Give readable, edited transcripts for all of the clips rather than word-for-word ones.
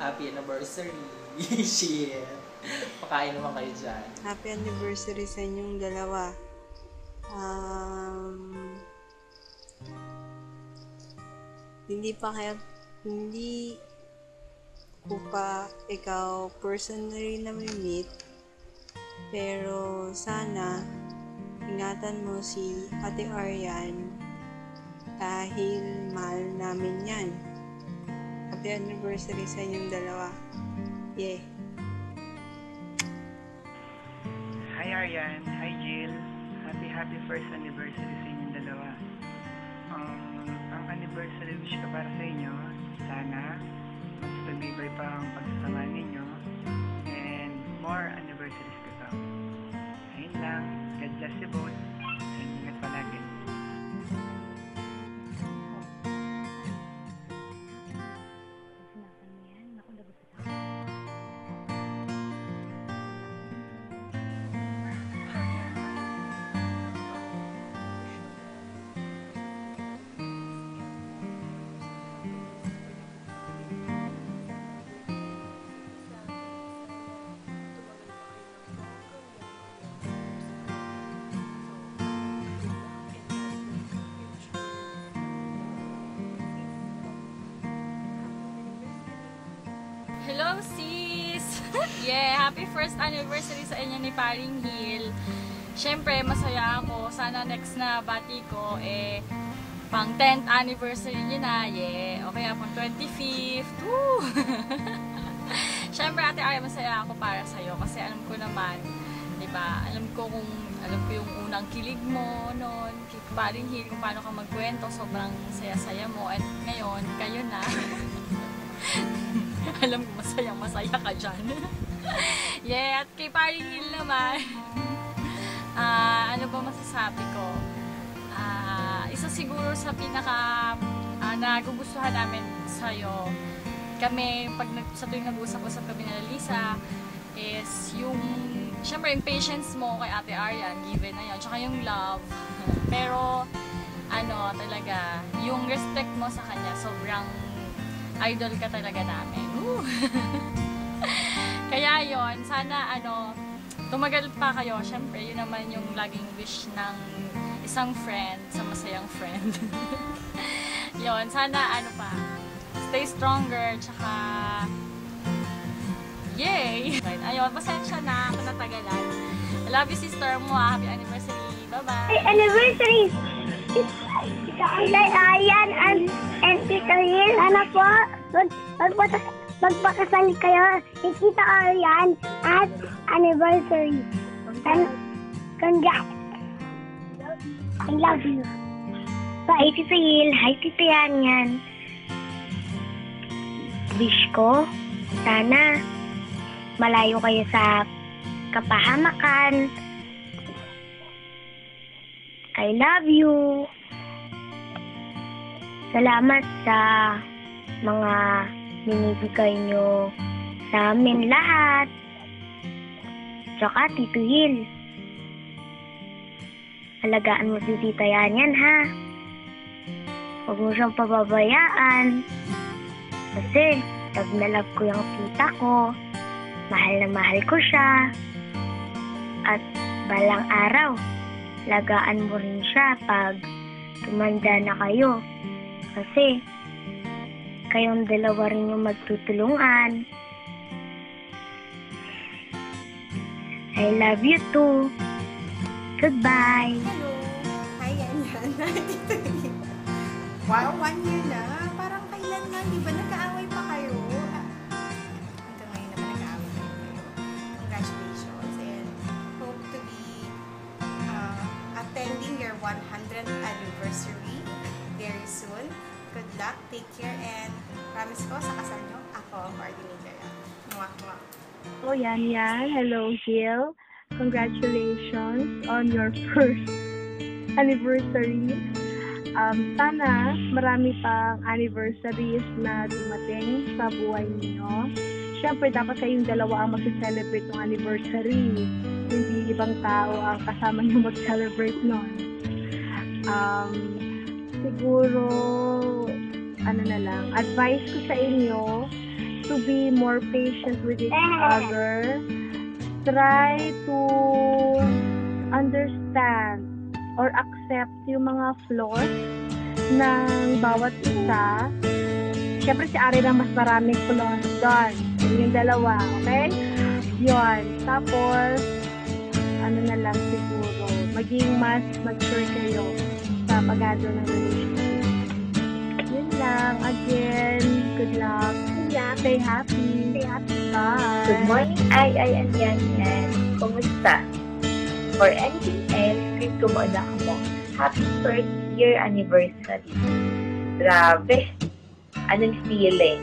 happy anniversary. Shit. Pakain naman kayo dyan. Happy anniversary sa inyong dalawa. Hindi ko pa ikaw personally na-meet, pero sana ingatan mo si Ate Arian dahil mahal namin yan. Happy anniversary sa inyong dalawa. Yeah. Hi Arian, hi Jill. Happy first anniversary sa inyong dalawa. Ang anniversary wish ko para sa inyo, sana mas tumibay pa ang pagsasama ninyo and more anniversaries to come. Ayun lang, God bless you both. Ingat palagi. Hello sis! Yeah, happy first anniversary sa inyo ni Paring Hill. Siyempre, masaya ako. Sana next na bati ko, pang 10th anniversary nyo na. Yeah, okay, pang 25th. Woo! Siyempre, Ate Ari, masaya ako para sa'yo. Kasi alam ko naman, diba? Alam ko yung unang kilig mo noon, kay Paring Hill, kung paano ka magkwento. Sobrang saya-saya mo. At ngayon, kayo na. Alam ko masaya ka dyan. Yeah, at kay Paring Hill naman, ano ba masasabi ko? Isa siguro sa pinaka nagugustuhan namin sa'yo, kami, sa tuwing nag-usap-usap kami na Lisa, is yung, syempre, yung patience mo kay Ate Arian, given na yun, tsaka yung love. Pero, talaga, yung respect mo sa kanya, sobrang idol ka talaga namin. Kaya yon, sana tumagal pa kayo. Syempre, yun naman yung laging wish ng isang friend sa masayang friend. Yon, sana stay stronger, tsaka yay! Ayun, pasensya na ako natagalan. I love you, sister mo. Happy anniversary. Bye-bye! Happy anniversary! Kay Arian and Tita Hill, po, magpakasal kayo ni Tita Arian at anniversary. Congrats! I love you. Hi, Tita Hill. Hi, Tita Yan. Wish ko, sana malayo kayo sa kapahamakan. I love you. Salamat sa mga binibigay nyo sa amin lahat. Tsaka, Tito Hill, alagaan mo si Tita Yan, ha? Huwag mo siyang pababayaan. Kasi, love na love ko yung tita ko. Mahal na mahal ko siya. At balang araw, alagaan mo rin siya pag tumanda na kayo. Kasi, kayong dalawa rin yung magtutulungan. I love you too. Goodbye. Hello. Hi, Yan. Wow, 1 year na. Parang kailan nga, di ba? Nag-aaway pa kayo. Hanggang ngayon naman nag-aaway kayo. Congratulations. And hope to be attending your 100th anniversary very soon. Good luck, take care, and promise ko sa kasal nyo, ako ang coordinator. Mwah, mwah. Oh, Yan. Hello, Jill. Congratulations on your first anniversary. Sana marami pang anniversaries na dumating sa buhay niyo. Siyempre, dapat kayong dalawa ang mag-celebrate ng anniversary. Hindi ibang tao ang kasama niyo mag-celebrate nun. Siguro, advice ko sa inyo to be more patient with each other. Try to understand or accept yung mga flaws ng bawat isa. Siyempre si Ari lang mas maraming flaws doon. Yung dalawa, okay? Yun. Tapos, ano na lang siguro, maging mas mature kayo sa pag-handle ng relationship. Yun lang. Again, good luck. Stay happy. Stay happy. Bye. Good morning, Ay and Yan. Kumusta? For anything else, please kumuna mo. Happy first year anniversary. Grabe. Anong feeling?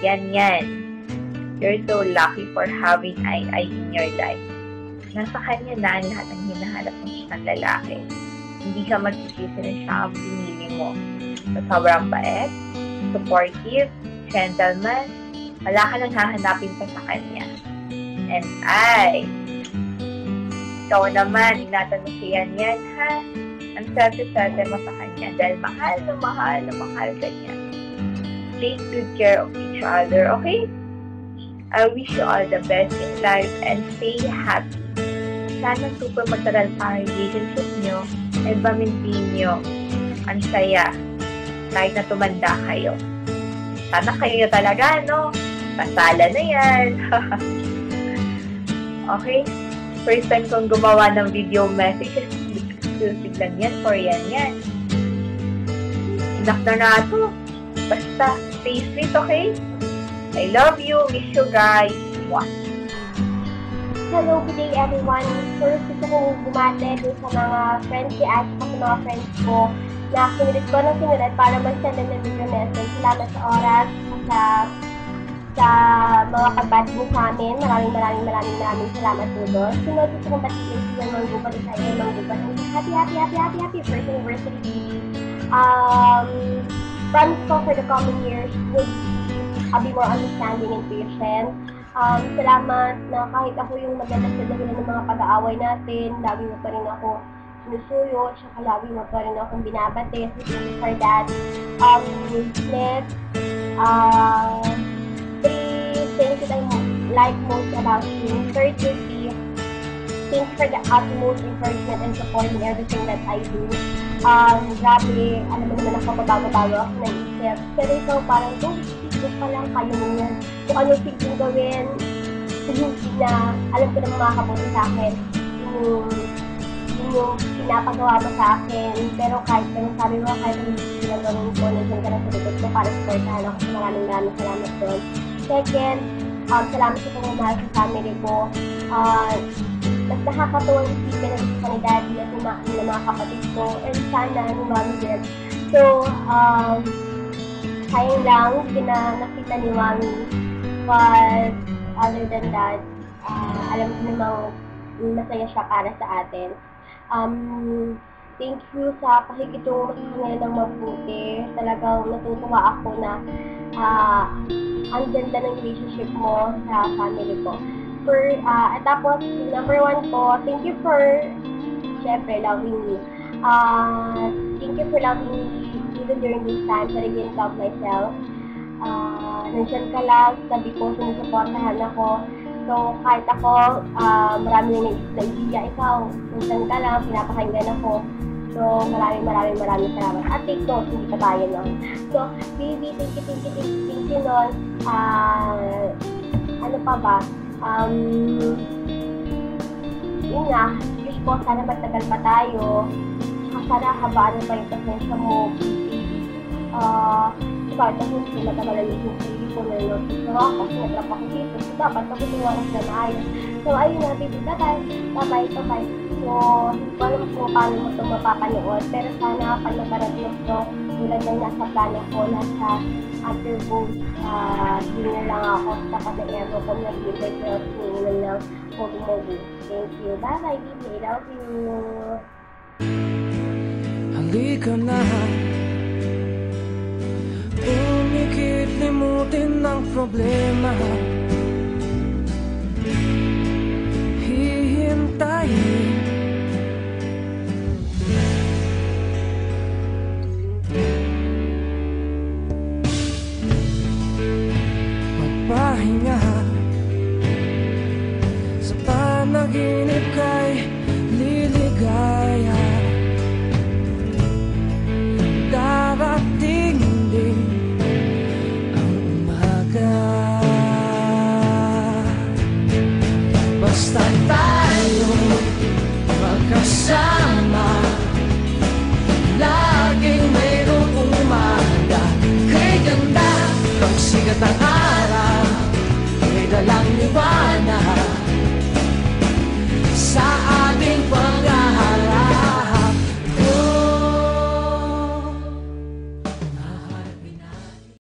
Yan. You're so lucky for having Ay in your life. Nasa kanya na ang lahat ng hinahanap ng isang lalaki. Hindi ka magsisisi na siya ang pinili mo. So, sobrang bait, supportive, gentleman, wala ka nang hahanapin pa sa kanya. And ikaw naman, ingatan mo si Yan, ha? Ang swerte-swerte mo sa kanya dahil mahal ka niya. Take good care of each other, okay? I wish you all the best in life and stay happy. Sana super matagal pa ang relationship nyo and ma-maintain nyo ang saya kahit na tumanda kayo. Sana kayo talaga, no? Pasala na yan. Okay? First time kong gumawa ng video messages. Exclusive lang yan for yan. Inak na to. Basta, stay sweet, okay? I love you. Miss you guys. Mwah. Hello, good day everyone. First, gusto kong bumate dun sa mga friends ni Ash at sa mga friends ko na sinulit ko ng sinulit para mag-send ng video message. Salamat sa oras, sa mga pag-batch mo sa amin. Maraming salamat po doon. Sunod, gusto kong batiin sila mga gupat sa iyo, mga gupat. Happy first anniversary. Promise ko for the coming years would be more understanding and patient. Salamat na kahit ako yung maganda sa dahilan ng mga pag-aaway natin, lagi mo pa rin ako sinusuyo, tsaka lagi mo pa rin akong binabate. So, thank you for that. Next, 3 things that I like most about you. Third would be, thanks for the utmost encouragement and support in everything that I do. Grabe, alam mo naman ako, babago ako naisip. Pero ikaw parang, gusto pa lang kayo mo yan. Kung ano pwedeng gawin, hindi na, alam ko na makakabuti sa akin. Yung pinapagawa mo sa akin. Pero kahit kung sabi mo, kahit yung pinagawin ko, nandiyan ka na sa likod ko para supportahan ako. Maraming salamat doon. Second, salamat sa pangmamahal sa family ko. Mas nakakatuwang isipin na gusto ni Daddy at yung mga kapatid ko. And sana, yung Mommy din. So, sayang lang, hindi na nakita ni Mami. But, other than that, alam ko namang masaya siya para sa atin. Thank you sa pakikitungo sa kanila ng mabuti. Talagang natutuwa ako na ang ganda ng relationship mo sa family ko. Tapos, number 1 ko, thank you for, syempre, loving me. Thank you for loving me even during these times that I didn't love myself. Nandiyan ka lang, sabi ko, sinusuportahan ako. So, kahit ako, marami na ikaw. Nandiyan ka lang, pinapakinggan ako. So, maraming salamat. At take note, hindi ka bayan lang. So, baby, thank you nun. Ano pa ba? Yun nga, wish ko, sana matagal pa tayo. Sana habaan pa yung pasensya mo. Kahit ako hindi matagalan yung sarili ko na yun. So, kasi natrap ako dito. So, dapat ako tuwaras na maayos. So, ayun na, baby, bye-bye. So, hindi ko alam kung paano mo ito mapapanood. Pero sana, pag nabarag mo ito, tulad ng nasa plano ko, nasa after both, hindi na lang ako sa tapat ng airbo ko na liver girls, hindi lang movie. Thank you. Bye-bye, baby. I love you. Halika na, umikit, limutin ang problema. Hihintayin pahinga. Sa panaginip kay liligaya. Darating din ang umaga. Basta tayo magkasama, laging mayroong umaga. Kay ganda, pag sigat ang